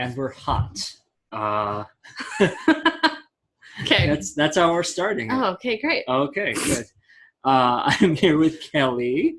and we're hot. Okay. That's how we're starting it. Oh, okay, great. Okay, good. I'm here with Kelly,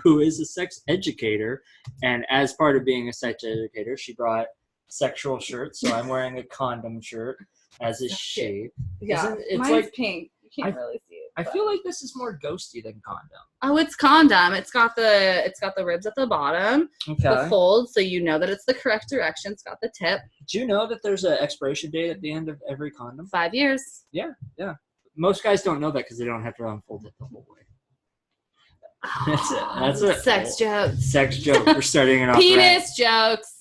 who is a sex educator, and as part of being a sex educator, she brought sexual shirts. So I'm wearing a condom shirt, as is she. Yeah, it's mine's like pink. You can't really see it. I feel like this is more ghosty than condom. Oh, it's condom. It's got the ribs at the bottom, the fold, so you know that it's the correct direction. It's got the tip. Do you know that there's an expiration date at the end of every condom? 5 years. Yeah. Most guys don't know that because they don't have to unfold it the whole way. That's a sex joke. Sex joke. We're starting it off. Penis jokes.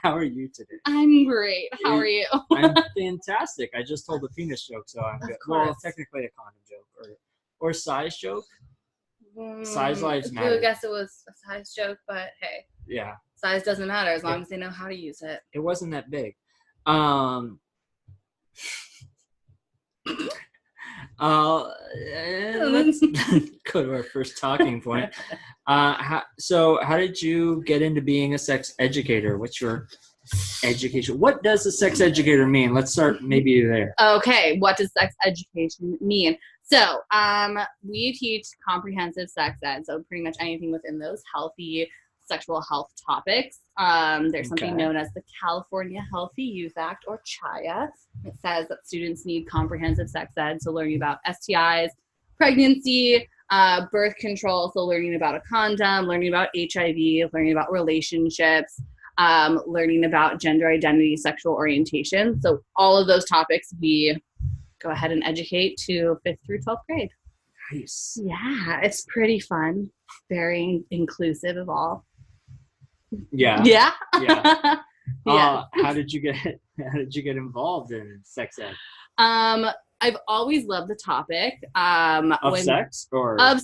How are you today? I'm great. How are you? I'm fantastic. I just told a penis joke, so I'm good. Well, technically a condom joke or size joke. Size lives matter. I guess it was a size joke, but hey. Yeah. Size doesn't matter as long as they know how to use it. It wasn't that big. Let's go to our first talking point. So how did you get into being a sex educator? What's your education? What does a sex educator mean? Let's start maybe there. Okay, what does sex education mean? So we teach comprehensive sex ed, so pretty much anything within those healthy sexual health topics. There's something known as the California Healthy Youth Act, or CHIA. It says that students need comprehensive sex ed, so learning about STIs, pregnancy, birth control, so learning about a condom, learning about HIV, learning about relationships, learning about gender identity, sexual orientation. So all of those topics we go ahead and educate to 5th through 12th grade. Nice. Yeah, it's pretty fun. Very inclusive of all. Yeah. Yeah. Yeah. Yeah. How did you get involved in sex ed? I've always loved the topic.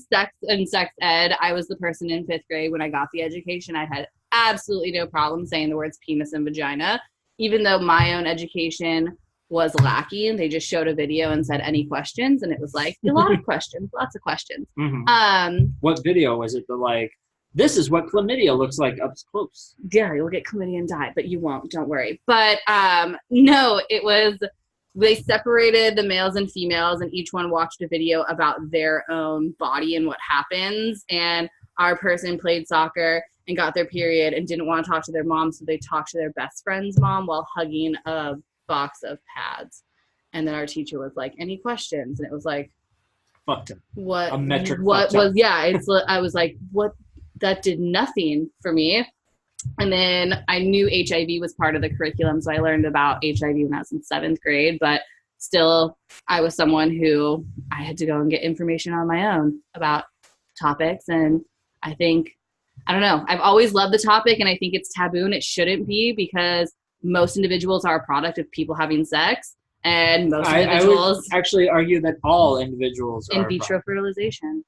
Sex and sex ed. I was the person in 5th grade when I got the education. I had absolutely no problem saying the words penis and vagina, even though my own education was lacking. They just showed a video and said any questions, and it was like a lot of questions, lots of questions. Mm-hmm. What video was it? This is what chlamydia looks like up close. Yeah, you'll get chlamydia and die, but you won't. Don't worry. But no, it was. They separated the males and females, and each one watched a video about their own body and what happens. And our person played soccer and got their period and didn't want to talk to their mom, so they talked to their best friend's mom while hugging a box of pads. And then our teacher was like, any questions? And it was like, fucked him. What a metric what was up. Yeah, it's I was like, what? That did nothing for me. And then I knew HIV was part of the curriculum, so I learned about HIV when I was in 7th grade, but still I was someone who I had to go and get information on my own about topics. And I don't know, I've always loved the topic, and I think it's taboo, and it shouldn't be, because most individuals are a product of people having sex, and most individuals... I would actually argue that all individuals are... In vitro fertilization.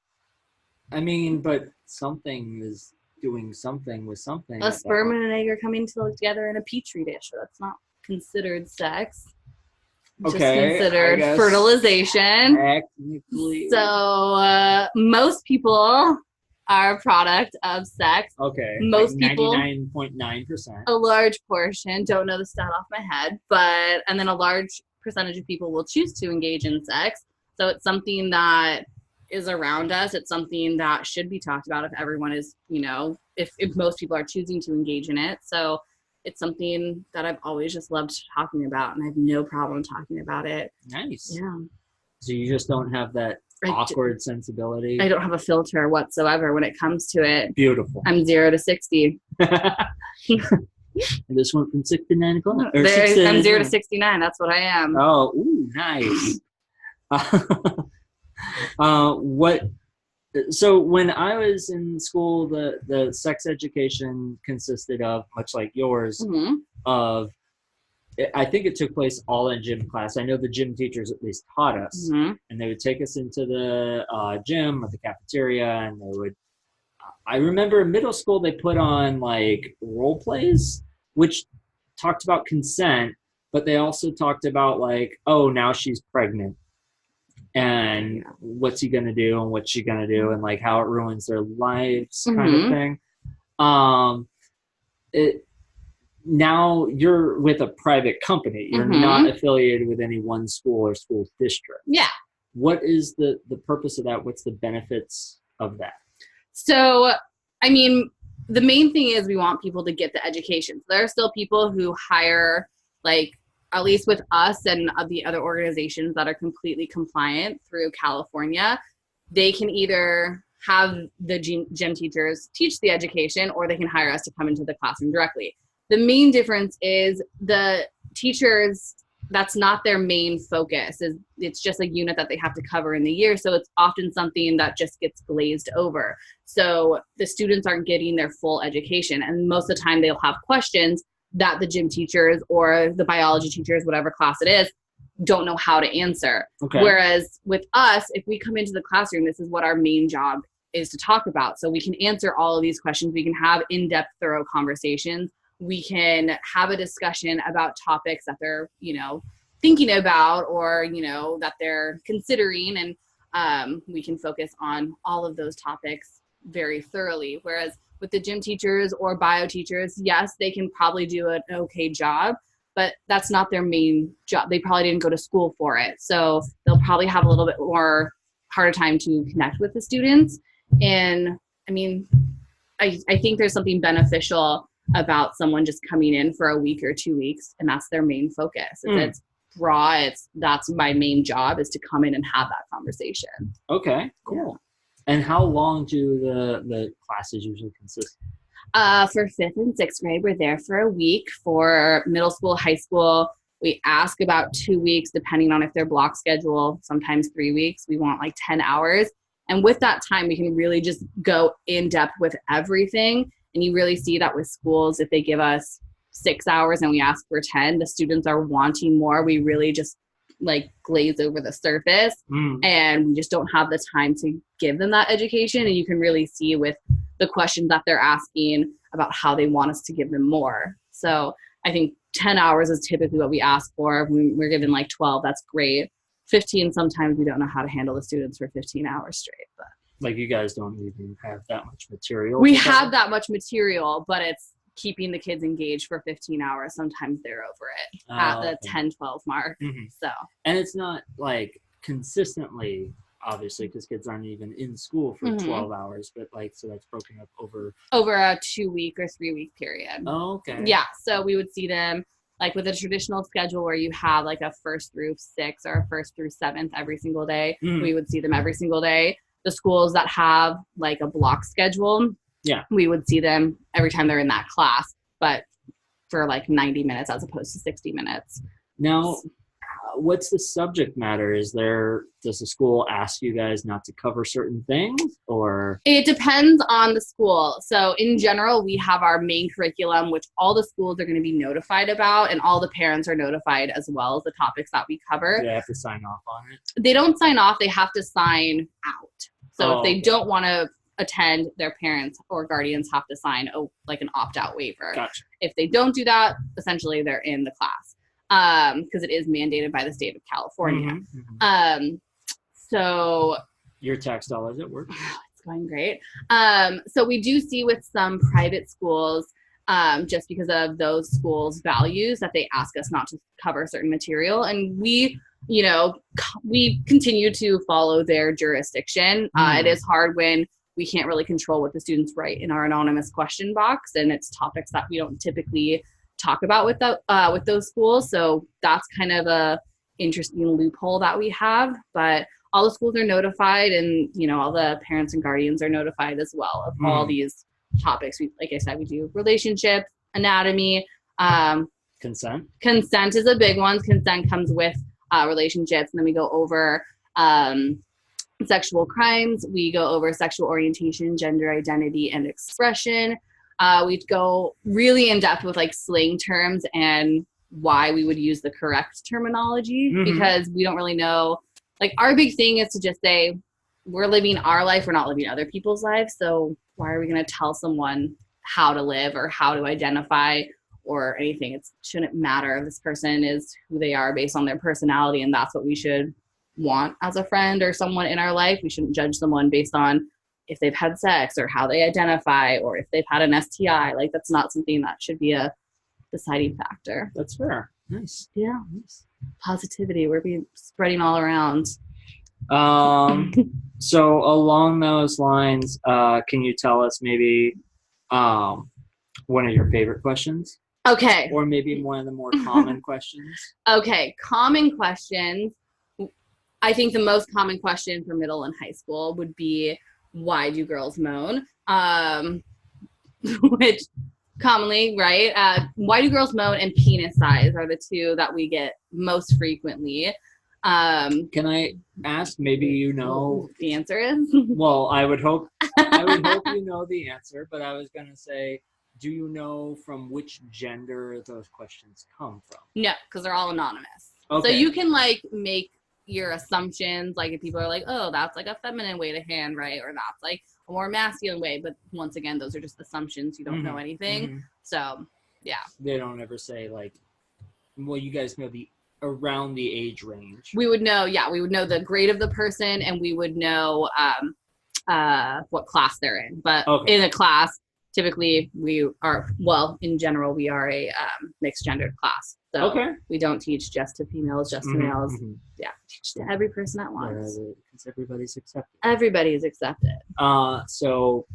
I mean, but something is doing something with something. A sperm and an egg are coming together in a petri dish, so that's not considered sex. It's just considered fertilization. Technically. So most people are a product of sex. Okay. Most like people, 99.9%. a large portion, don't know the stat off my head, and then a large percentage of people will choose to engage in sex. So it's something that is around us. It's something that should be talked about if everyone is, if most people are choosing to engage in it. So it's something that I've always just loved talking about, and I have no problem talking about it. Nice. Yeah. So you just don't have that awkward sensibility? I don't have a filter whatsoever when it comes to it. Beautiful. I'm 0 to 60. I just went from 6 to 9 o'clock. I'm 0 to 69. That's what I am. Oh, ooh, nice. So when I was in school, the sex education consisted of, much like yours, I think it took place all in gym class. I know the gym teachers at least taught us, and they would take us into the gym or the cafeteria, and they would, I remember in middle school, they put on like role plays, which talked about consent, but they also talked about like, oh, now she's pregnant. And what's he gonna do, and what's she gonna do, and like how it ruins their lives, kind of thing. now you're with a private company. You're not affiliated with any one school or school district. Yeah. What is the purpose of that? What's the benefits of that? So, I mean, the main thing is we want people to get the education. So there are still people who hire, like, at least with us and the other organizations that are completely compliant through California, they can either have the gym teachers teach the education, or they can hire us to come into the classroom directly. The main difference is the teachers, that's not their main focus. It's just a unit that they have to cover in the year. So it's often something that just gets glazed over. So the students aren't getting their full education. And most of the time they'll have questions that the gym teachers or the biology teachers, whatever class it is, don't know how to answer. Okay. Whereas with us, if we come into the classroom, this is what our main job is to talk about. So we can answer all of these questions. We can have in-depth, thorough conversations. We can have a discussion about topics that they're, thinking about, or, that they're considering. And we can focus on all of those topics very thoroughly. Whereas with the gym teachers or bio teachers, yes, they can probably do an okay job, but that's not their main job. They probably didn't go to school for it. So they'll probably have a little bit more harder time to connect with the students. And I mean, I think there's something beneficial about someone just coming in for a week or 2 weeks, and that's their main focus. It's raw. That's my main job, is to come in and have that conversation. Okay, cool. And how long do the classes usually consist? For 5th and 6th grade, we're there for a week. For middle school, high school, we ask about 2 weeks, depending on if they're block schedule, sometimes 3 weeks. We want like 10 hours. And with that time, we can really just go in depth with everything. And you really see that with schools, if they give us 6 hours and we ask for 10, the students are wanting more. We really just like glaze over the surface, and we just don't have the time to give them that education. And you can really see with the questions that they're asking about how they want us to give them more. So I think 10 hours is typically what we ask for. When we're given like 12, that's great. 15, sometimes we don't know how to handle the students for 15 hours straight. But like, you guys don't even have that much material? We have that much material, but it's keeping the kids engaged for 15 hours. Sometimes they're over it at the 10, 12 mark. So, and it's not like consistently, obviously, because kids aren't even in school for 12 hours, but like, so that's broken up over a 2 week or 3 week period. Oh, okay. Yeah. So we would see them like with a traditional schedule where you have like a 1st through 6th or a 1st through 7th every single day. We would see them every single day. The schools that have like a block schedule, we would see them every time they're in that class, but for like 90 minutes as opposed to 60 minutes. Now, what's the subject matter? Does the school ask you guys not to cover certain things, or? It depends on the school. So in general, we have our main curriculum, which all the schools are going to be notified about, and all the parents are notified as well as the topics that we cover. Do they have to sign off on it? They don't sign off. They have to sign out. So if they don't want to attend, their parents or guardians have to sign like an opt-out waiver. Gotcha. If they don't do that, essentially they're in the class, because it is mandated by the state of California. So your tax dollars at work? It's going great. So we do see with some private schools, just because of those schools' values, that they ask us not to cover certain material, and we continue to follow their jurisdiction. It is hard when we can't really control what the students write in our anonymous question box, and it's topics that we don't typically talk about with those schools. So that's kind of a interesting loophole that we have. But all the schools are notified, and all the parents and guardians are notified as well of all these topics. Like I said, we do relationship, anatomy, consent. Consent is a big one. Consent comes with relationships, and then we go over sexual crimes. We go over sexual orientation, gender identity, and expression. We go really in depth with like slang terms and why we would use the correct terminology, because we don't really know. Like, our big thing is to just say, we're living our life, we're not living other people's lives. So why are we going to tell someone how to live or how to identify or anything? It shouldn't matter. This person is who they are based on their personality, and that's what we should want as a friend or someone in our life. We shouldn't judge someone based on if they've had sex or how they identify or if they've had an STI. Like, that's not something that should be a deciding factor. That's fair. Nice. Yeah. Nice. Positivity. We're being spreading all around. So along those lines, can you tell us maybe one of your favorite questions? Okay. Or maybe one of the more common questions? Okay. Common questions. I think the most common question for middle and high school would be, why do girls moan? Which commonly, right? Why do girls moan and penis size are the two that we get most frequently. Can I ask, maybe you know the answer is? Well, I would hope you know the answer, but I was going to say, do you know from which gender those questions come from? No, because they're all anonymous. Okay. So you can like make your assumptions, like if people are like, oh, that's like a feminine way to hand, right? Or that's like a more masculine way. But once again, those are just assumptions. You don't know anything. So, yeah. They don't ever say like, well, you guys know around the age range. We would know, we would know the grade of the person, and we would know what class they're in. But in a class, typically we are, in general, we are a mixed gendered class. So we don't teach just to females, just to males. Yeah, teach to every person at once. Because everybody's accepted. Everybody is accepted. So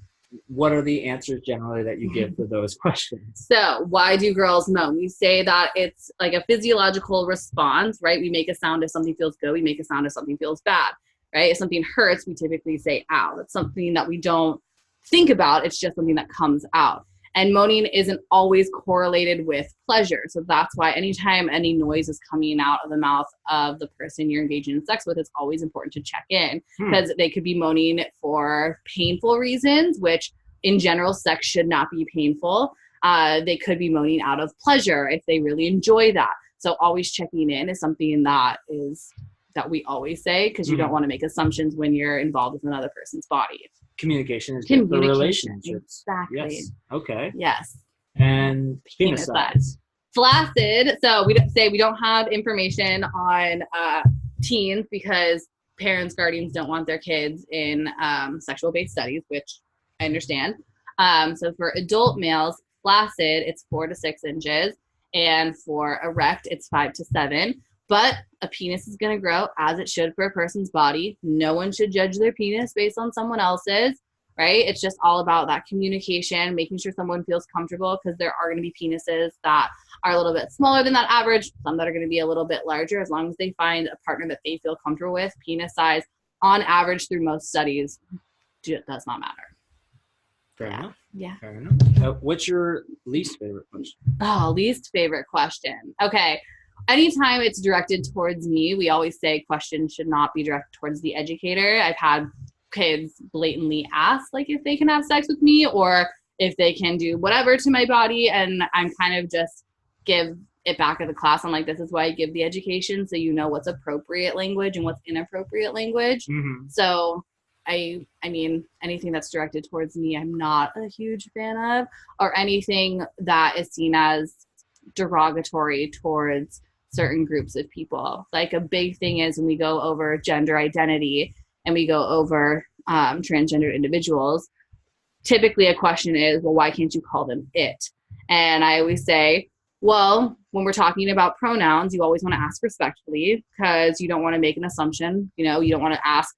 what are the answers generally that you give for those questions? So why do girls moan? We say that it's like a physiological response, right? We make a sound if something feels good. We make a sound if something feels bad, right? If something hurts, we typically say, ow. That's something that we don't think about. It's just something that comes out. And moaning isn't always correlated with pleasure. So that's why anytime any noise is coming out of the mouth of the person you're engaging in sex with, it's always important to check in, because they could be moaning for painful reasons, which in general, sex should not be painful. They could be moaning out of pleasure if they really enjoy that. So always checking in is something that we always say, because you don't want to make assumptions when you're involved with another person's body. Communication is good for relationships. Exactly. Yes. Okay. Yes. And penis size. Flaccid. So we don't have information on teens, because parents, guardians don't want their kids in sexual-based studies, which I understand. So for adult males, flaccid, it's 4 to 6 inches. And for erect, it's 5 to 7. But a penis is going to grow as it should for a person's body. No one should judge their penis based on someone else's, right? It's just all about that communication, making sure someone feels comfortable, because there are going to be penises that are a little bit smaller than that average, some that are going to be a little bit larger. As long as they find a partner that they feel comfortable with, penis size, on average, through most studies, does not matter. Fair enough. Yeah. Fair enough. What's your least favorite question? Oh, least favorite question. Okay. Anytime it's directed towards me, we always say questions should not be directed towards the educator. I've had kids blatantly ask, like, if they can have sex with me or if they can do whatever to my body. And I'm kind of just give it back at the class. I'm like, this is why I give the education, so you know what's appropriate language and what's inappropriate language. So I mean, anything that's directed towards me, I'm not a huge fan of, or anything that is seen as derogatory towards certain groups of people. Like, a big thing is when we go over gender identity and we go over transgender individuals, typically a question is, well, why can't you call them it? And I always say, well, when we're talking about pronouns, you always want to ask respectfully, because you don't want to make an assumption. You know, you don't want to ask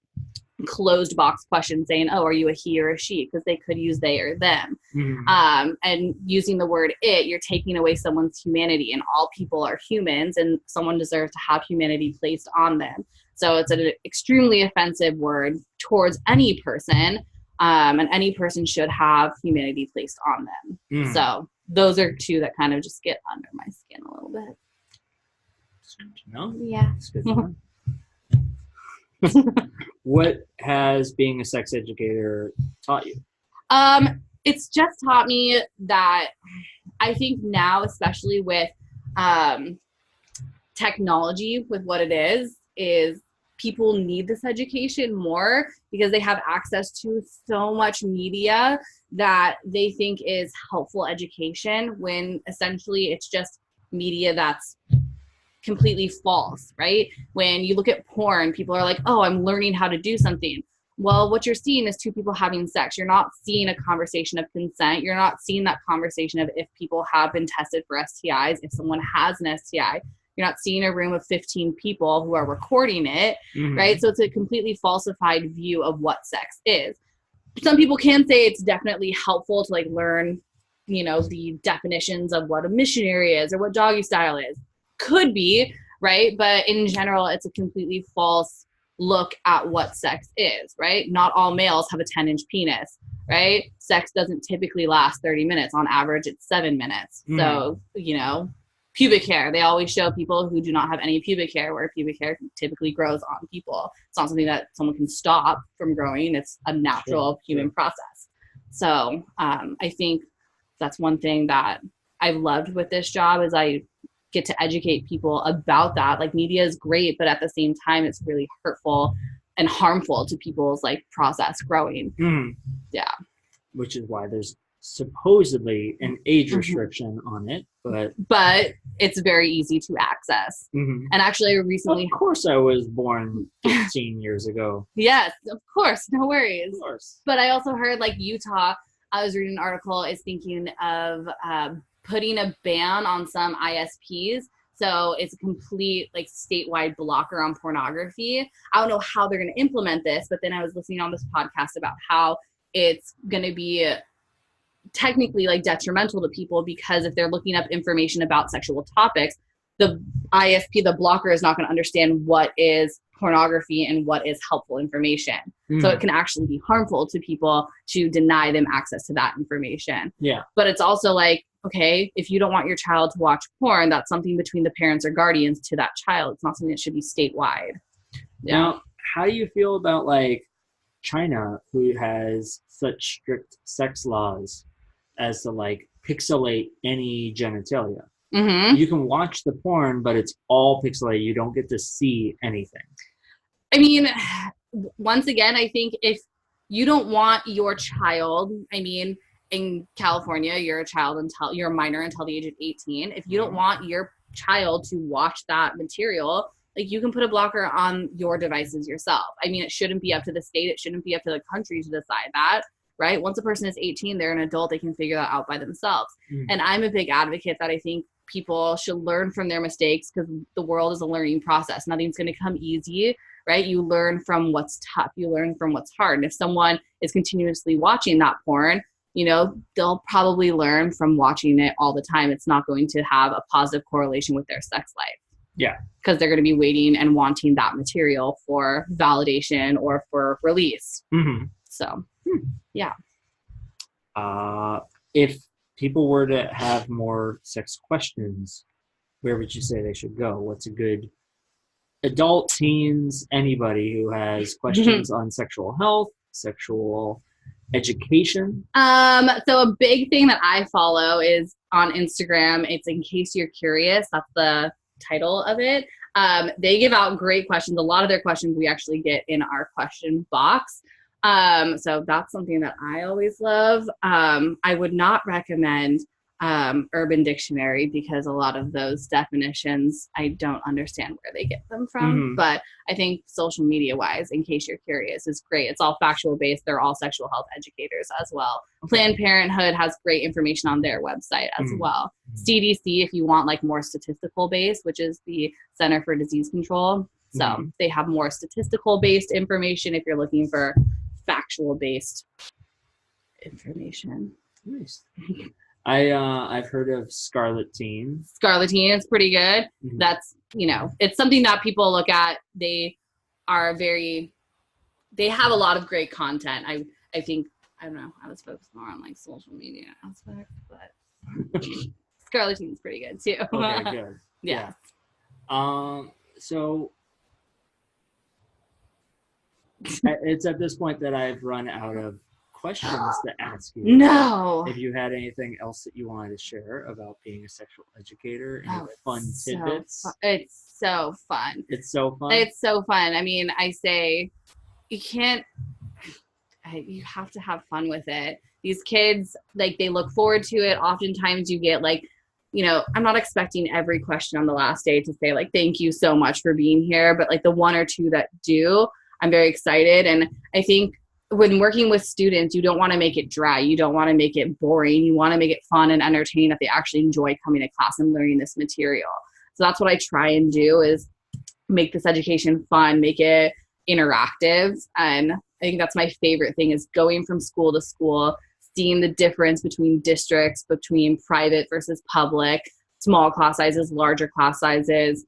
closed box questions saying, oh, are you a he or a she? Because they could use they or them. And using the word it, you're taking away someone's humanity, and all people are humans, and someone deserves to have humanity placed on them. So it's an extremely offensive word towards any person, and any person should have humanity placed on them. So those are two that kind of just get under my skin a little bit. It's good to know. Yeah. It's good to know. What has being a sex educator taught you? It's just taught me that I think now, especially with technology, with what it is people need this education more, because they have access to so much media that they think is helpful education, when essentially it's just media that's completely false, right? When you look at porn, people are like, oh, I'm learning how to do something. Well, what you're seeing is two people having sex. You're not seeing a conversation of consent. You're not seeing that conversation of if people have been tested for STIs, if someone has an STI. You're not seeing a room of 15 people who are recording it, right? So it's a completely falsified view of what sex is. Some people can say it's definitely helpful to like learn, the definitions of what a missionary is or what doggy style is. Could be, right? But in general, it's a completely false look at what sex is, right? Not all males have a 10-inch penis, right? Sex doesn't typically last 30 minutes. On average, it's 7 minutes. So, pubic hair, they always show people who do not have any pubic hair, where pubic hair typically grows on people. It's not something that someone can stop from growing. It's a natural human process. So I think that's one thing that I've loved with this job is I get to educate people about that. Like, media is great, but at the same time, it's really hurtful and harmful to people's like process growing. Yeah. Which is why there's supposedly an age restriction on it, but it's very easy to access. And actually recently, of course, I was born 15 years ago. Yes, of course, no worries. Of course. But I also heard like Utah, I was reading an article, is thinking of putting a ban on some ISPs. So it's a complete like statewide blocker on pornography. I don't know how they're going to implement this, but then I was listening on this podcast about how it's going to be technically like detrimental to people, because if they're looking up information about sexual topics, the ISP, the blocker, is not going to understand what is pornography and what is helpful information. So it can actually be harmful to people to deny them access to that information. Yeah. But it's also like, okay, if you don't want your child to watch porn, that's something between the parents or guardians to that child. It's not something that should be statewide. Yeah. Now, how do you feel about like China, who has such strict sex laws as to like pixelate any genitalia? You can watch the porn, but it's all pixelated. You don't get to see anything. I mean, once again, I think if you don't want your child, I mean, in California, you're a minor until the age of 18. If you don't want your child to watch that material, like, you can put a blocker on your devices yourself. I mean, it shouldn't be up to the state. It shouldn't be up to the country to decide that, right? Once a person is 18, they're an adult. They can figure that out by themselves. And I'm a big advocate that I think people should learn from their mistakes, because the world is a learning process. Nothing's going to come easy, right? You learn from what's tough. You learn from what's hard. And if someone is continuously watching that porn, they'll probably learn from watching it all the time. It's not going to have a positive correlation with their sex life. Yeah. Because they're going to be waiting and wanting that material for validation or for release. So, yeah. If people were to have more sex questions, where would you say they should go? What's a good adult, teens, anybody who has questions on sexual health, sexual education? So a big thing that I follow is on Instagram. It's In Case You're Curious. That's the title of it. They give out great questions. A lot of their questions we actually get in our question box. So that's something that I always love. I would not recommend Urban Dictionary, because a lot of those definitions, I don't understand where they get them from. But I think social media wise, In Case You're Curious, is great. It's all factual based. They're all sexual health educators as well. Planned Parenthood has great information on their website as well. CDC, if you want like more statistical based, which is the Center for Disease Control. So they have more statistical based information if you're looking for factual based information. Nice. I've heard of Scarlet Teen. Scarlet Teen is pretty good. That's, it's something that people look at. They have a lot of great content. I think, I don't know, I was focused more on like social media aspect, but Scarlet Teen is pretty good too. Okay, good. Yeah. So it's at this point that I've run out of questions to ask you. No. If you had anything else that you wanted to share about being a sexual educator, and fun tidbits. It's so fun. It's so fun. It's so fun. I mean, I say you have to have fun with it. These kids, like, they look forward to it. Oftentimes you get like, I'm not expecting every question on the last day to say like, thank you so much for being here. But like the one or two that do, I'm very excited. And I think when working with students, you don't want to make it dry. You don't want to make it boring. You want to make it fun and entertaining, that they actually enjoy coming to class and learning this material. So that's what I try and do, is make this education fun, make it interactive. And I think that's my favorite thing, is going from school to school, seeing the difference between districts, between private versus public, small class sizes, larger class sizes,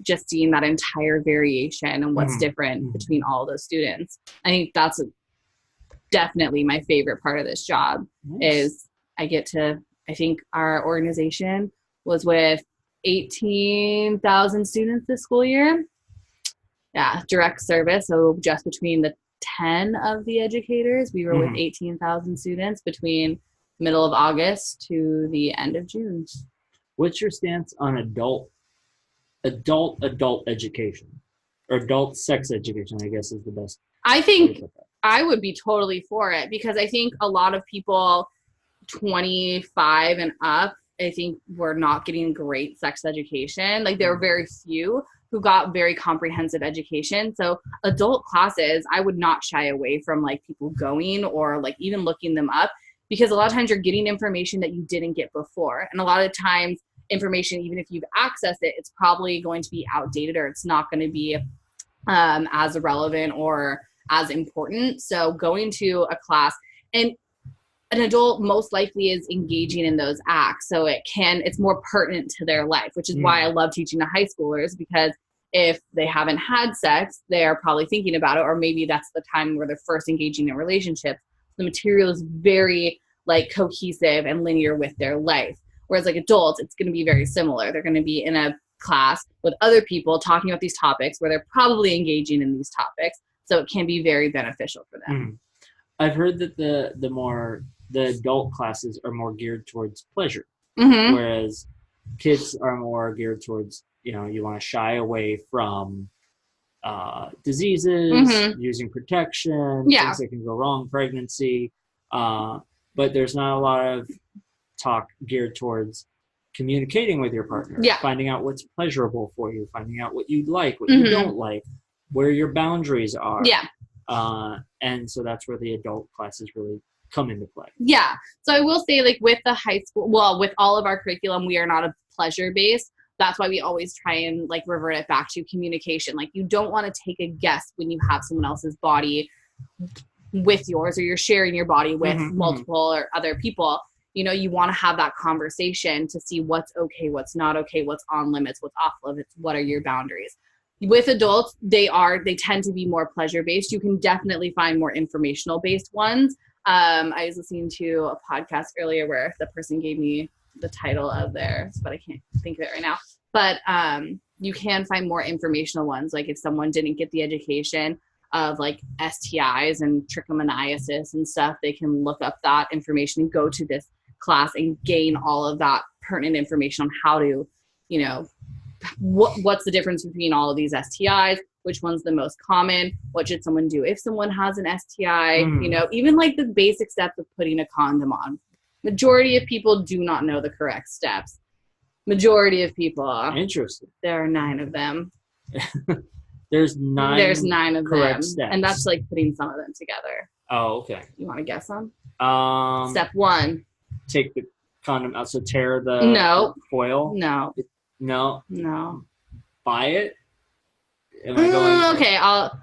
just seeing that entire variation and what's different between all those students. I think that's definitely my favorite part of this job. Is I get to, I think our organization was with 18,000 students this school year. Yeah, direct service. So just between the 10 of the educators, we were with 18,000 students between middle of August to the end of June. What's your stance on adult education, or adult sex education, I guess is the best? I think I would be totally for it, because I think a lot of people 25 and up, I think we're not getting great sex education. Like, there are very few who got very comprehensive education. So adult classes, I would not shy away from like people going or like even looking them up, because a lot of times you're getting information that you didn't get before. And a lot of times information, even if you've accessed it, it's probably going to be outdated, or it's not going to be as relevant or as important. So going to a class, and an adult most likely is engaging in those acts. So it's more pertinent to their life, which is why I love teaching to high schoolers, because if they haven't had sex, they're probably thinking about it, or maybe that's the time where they're first engaging in relationships. The material is very like cohesive and linear with their life. Whereas like adults, it's going to be very similar. They're going to be in a class with other people talking about these topics where they're probably engaging in these topics. So it can be very beneficial for them. I've heard that the adult classes are more geared towards pleasure, whereas kids are more geared towards, you want to shy away from diseases, using protection, things that can go wrong, pregnancy. But there's not a lot of talk geared towards communicating with your partner, finding out what's pleasurable for you, finding out what you like, what you don't like, where your boundaries are. And so that's where the adult classes really come into play. Yeah. So I will say, like, with the high school, well, with all of our curriculum, we are not a pleasure based. That's why we always try and like revert it back to communication. Like, you don't want to take a guess when you have someone else's body with yours, or you're sharing your body with multiple or other people. You want to have that conversation to see what's okay, what's not okay, what's on limits, what's off limits, what are your boundaries. With adults, they tend to be more pleasure-based. You can definitely find more informational-based ones. I was listening to a podcast earlier where the person gave me the title of theirs, but I can't think of it right now. But you can find more informational ones. Like, if someone didn't get the education of like STIs and trichomoniasis and stuff, they can look up that information and go to this class and gain all of that pertinent information on how to, what's the difference between all of these STIs, which one's the most common, what should someone do if someone has an STI, even like the basic steps of putting a condom on. Majority of people do not know the correct steps. Majority of people. Interesting. There are 9 of them. There's 9 of correct them. Steps. And that's like putting some of them together. Oh, okay. You want to guess them? Step 1. Take the condom out, so tear the foil? No. No. Buy it? Am I going? Okay,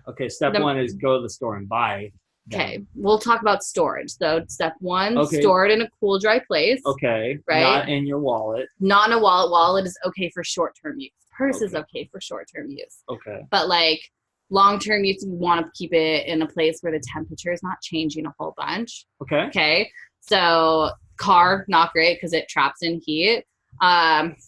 Okay, step 1 is go to the store and buy. Okay, we'll talk about storage. So step 1, store it in a cool, dry place. Okay, right? Not in your wallet. Not in a wallet. Wallet is okay for short-term use. Purse is okay for short-term use. Okay. But like long-term use, you want to keep it in a place where the temperature is not changing a whole bunch. Okay. Okay. So car, not great because it traps in heat.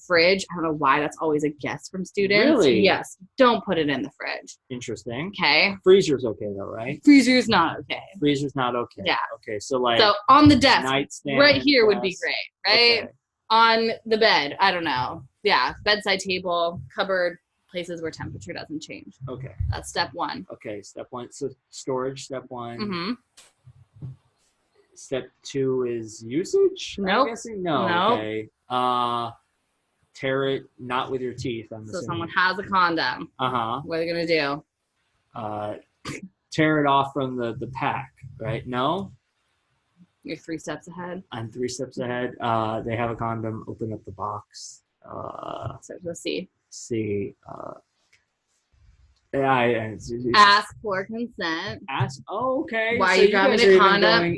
Fridge, I don't know why that's always a guess from students. Really? Yes. Don't put it in the fridge. Interesting. Okay. Freezer's okay though, right? Freezer's not okay. Freezer's not okay. Yeah. Okay, so on the desk, nightstand, right here would be great, right? Okay. On the bed, I don't know. Yeah, bedside table, cupboard, places where temperature doesn't change. Okay. That's step 1. Okay, step 1. So storage, step 1. Mm-hmm. Step 2 is usage? Nope. I'm guessing? No. Nope. Okay. Tear it, not with your teeth, I'm assuming. Someone has a condom. Uh-huh. What are they going to do? tear it off from the pack, right? No? You're 3 steps ahead. I'm 3 steps ahead. They have a condom. Open up the box. So let's see. See. Yeah, ask for consent. Ask. Oh, okay. Why are you grabbing a condom?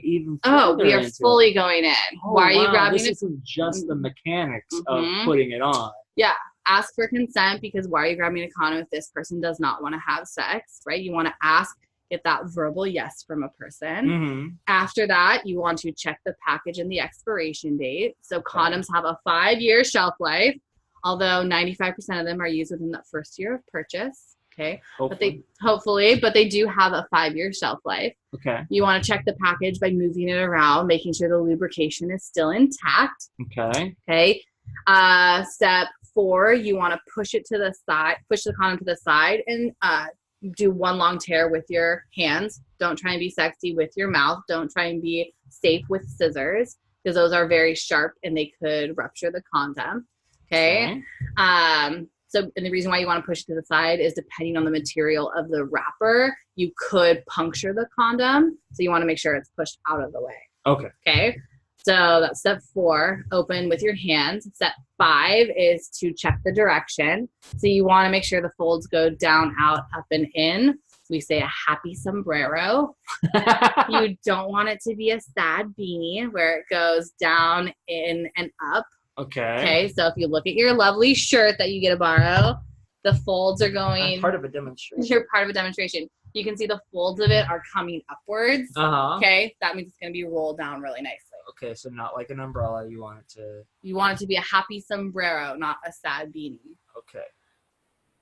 We are fully going in. Why are you grabbing this isn't just the mechanics of putting it on. Yeah. Ask for consent because why are you grabbing a condom if this person does not want to have sex, right? You want to ask, get that verbal yes from a person. After that, you want to check the package and the expiration date. So condoms have a 5-year shelf life, although 95% of them are used within the first year of purchase. Okay. Hopefully, but they do have a 5-year shelf life. Okay. You want to check the package by moving it around, making sure the lubrication is still intact. Okay. Okay. Step 4, you want to push it to the side, push the condom to the side and do one long tear with your hands. Don't try and be sexy with your mouth. Don't try and be safe with scissors because those are very sharp and they could rupture the condom. Okay. So, and the reason why you want to push it to the side is depending on the material of the wrapper, you could puncture the condom. So you want to make sure it's pushed out of the way. Okay. Okay. So that's step 4, open with your hands. Step 5 is to check the direction. So you want to make sure the folds go down, out, up, and in. We say a happy sombrero. You don't want it to be a sad beanie where it goes down, in, and up. Okay, so if you look at your lovely shirt that you get to borrow, the folds are going... I'm part of a demonstration. You're part of a demonstration. You can see the folds of it are coming upwards. Okay, that means it's going to be rolled down really nicely. Okay, so not like an umbrella. You want it to... You want it to be a happy sombrero, not a sad beanie. Okay.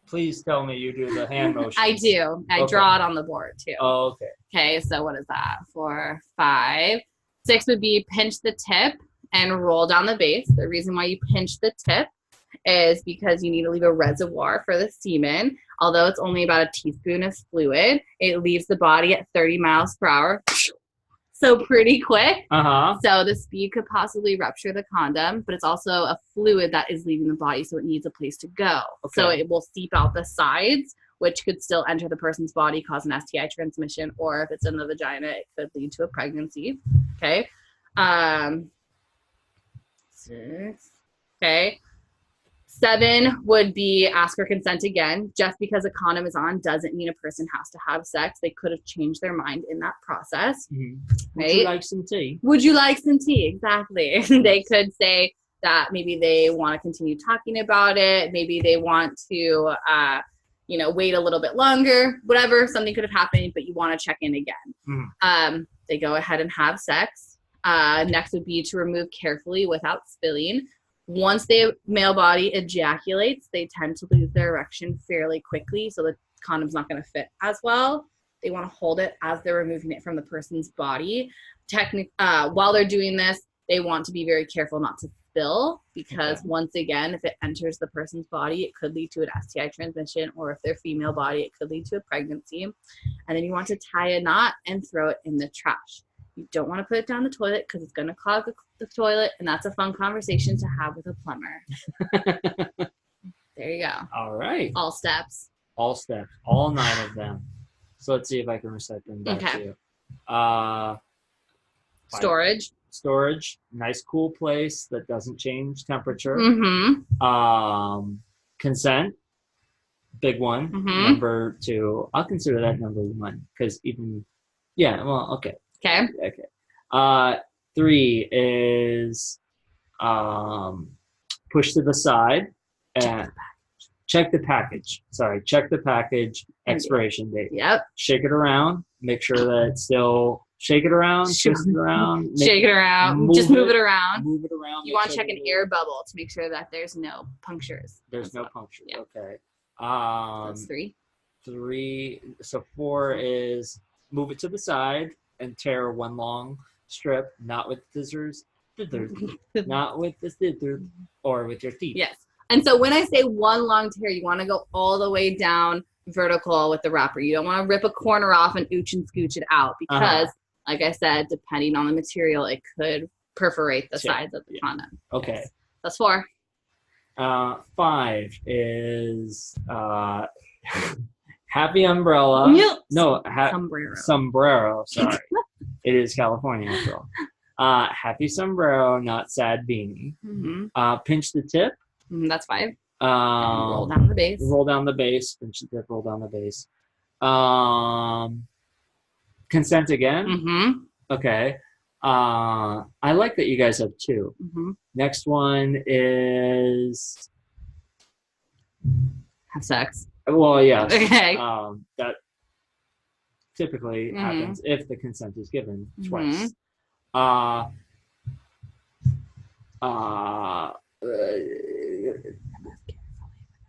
Please tell me you do the hand motion. I do. I draw it on the board, too. Oh, okay. Okay, so what is that? 4, 5. 6 would be pinch the tip and roll down the base. The reason why you pinch the tip is because you need to leave a reservoir for the semen. Although it's only about a teaspoon of fluid, it leaves the body at 30 miles per hour. So pretty quick. So the speed could possibly rupture the condom, but it's also a fluid that is leaving the body, so it needs a place to go. Okay. So it will seep out the sides, which could still enter the person's body, cause an STI transmission, or if it's in the vagina, it could lead to a pregnancy. Okay. 6. Okay. 7 would be ask for consent again. Just because a condom is on doesn't mean a person has to have sex. They could have changed their mind in that process. Right? Would you like some tea? Would you like some tea? Exactly. They could say that maybe they want to continue talking about it. Maybe they want to, wait a little bit longer. Whatever. Something could have happened, but you want to check in again. They go ahead and have sex. Next would be to remove carefully without spilling. Once the male body ejaculates, they tend to lose their erection fairly quickly, so the condom's not going to fit as well. They want to hold it as they're removing it from the person's body. While they're doing this, they want to be very careful not to spill because once again, if it enters the person's body, it could lead to an STI transmission, or if they're female body, it could lead to a pregnancy. And then you want to tie a knot and throw it in the trash. You don't want to put it down the toilet because it's going to clog the toilet, and that's a fun conversation to have with a plumber. There you go. All right. All steps. All 9 of them. So let's see if I can recite them back to you. Storage. Nice, cool place that doesn't change temperature. Consent. Big one. Number 2. I'll consider that number 1 because okay. Okay. 3 is push to the side and check the package. Check the package expiration date. Yep. Shake it around. Make sure that it's still shake it around, twist it around. Shake it around. Just move it around. Move it around. You want to check an air bubble to make sure that there's no punctures. There's no punctures. Yeah. Okay. That's 3. 3. So 4 is move it to the side and tear one long strip, not with scissors, not with the scissors, or with your teeth. Yes. And so when I say one long tear, you want to go all the way down vertical with the wrapper. You don't want to rip a corner off and ooch and scooch it out because, like I said, depending on the material, it could perforate the sides of the condom. Okay. Yes. That's 4. 5 is Happy umbrella. No, sombrero. Sombrero. Sorry, it is California after all. Happy sombrero, not sad beanie. Pinch the tip. That's 5. Roll down the base. Roll down the base. Pinch the tip. Roll down the base. Consent again. Okay. I like that you guys have 2. Next one is have sex. Well, yes. Okay. That typically happens if the consent is given twice.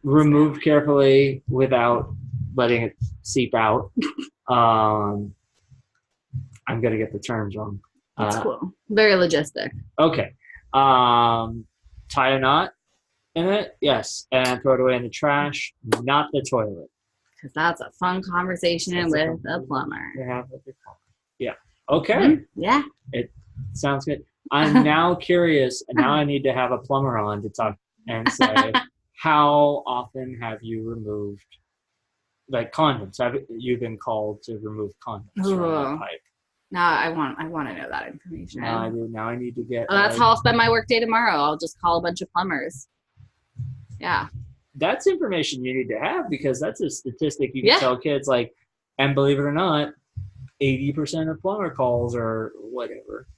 Remove carefully without letting it seep out. I'm gonna get the terms wrong. That's cool. Very logistic. Okay. Tie a knot in it, yes, and throw it away in the trash, not the toilet. Because that's a fun conversation with a plumber. Yeah. Okay. Yeah. It sounds good. I'm now curious, and now I need to have a plumber on to talk and say, how often have you removed, like, condoms? Have you been called to remove condoms from the pipe? Now I want to know that information. Now I do. Now I need to get. Oh, that's how I'll spend my work day tomorrow. I'll just call a bunch of plumbers. Yeah. That's information you need to have, because that's a statistic you can tell kids, like, and believe it or not, 80% of plumber calls or whatever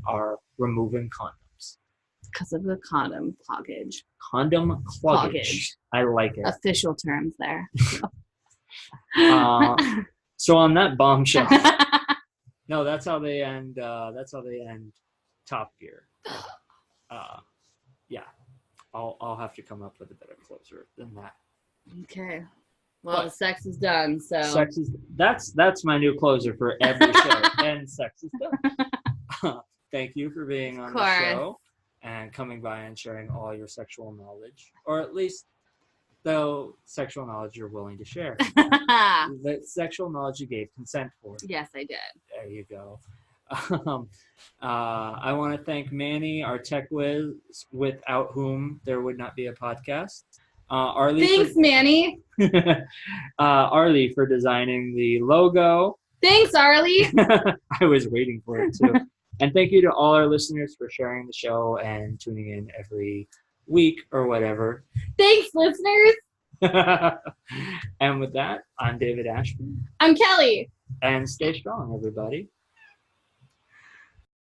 are removing condoms. Because of the condom cloggage. Condom cloggage. I like it. Official terms there. So on that bombshell. No, that's how they end. That's how they end Top Gear. Yeah, I'll have to come up with a better closer than that. Okay. Well, sex is done. So sex is that's my new closer for every show. And sex is done. Thank you for being on the show and coming by and sharing all your sexual knowledge, or at least the sexual knowledge you're willing to share. The sexual knowledge you gave consent for. Yes, I did. There you go. I want to thank Manny, our tech whiz, without whom there would not be a podcast. Arlie. Thanks, Manny. Arlie for designing the logo. Thanks, Arlie. I was waiting for it too. And thank you to all our listeners for sharing the show and tuning in every week or whatever. Thanks, listeners. And with that, I'm David Ashby. I'm Kelly. And stay strong, everybody.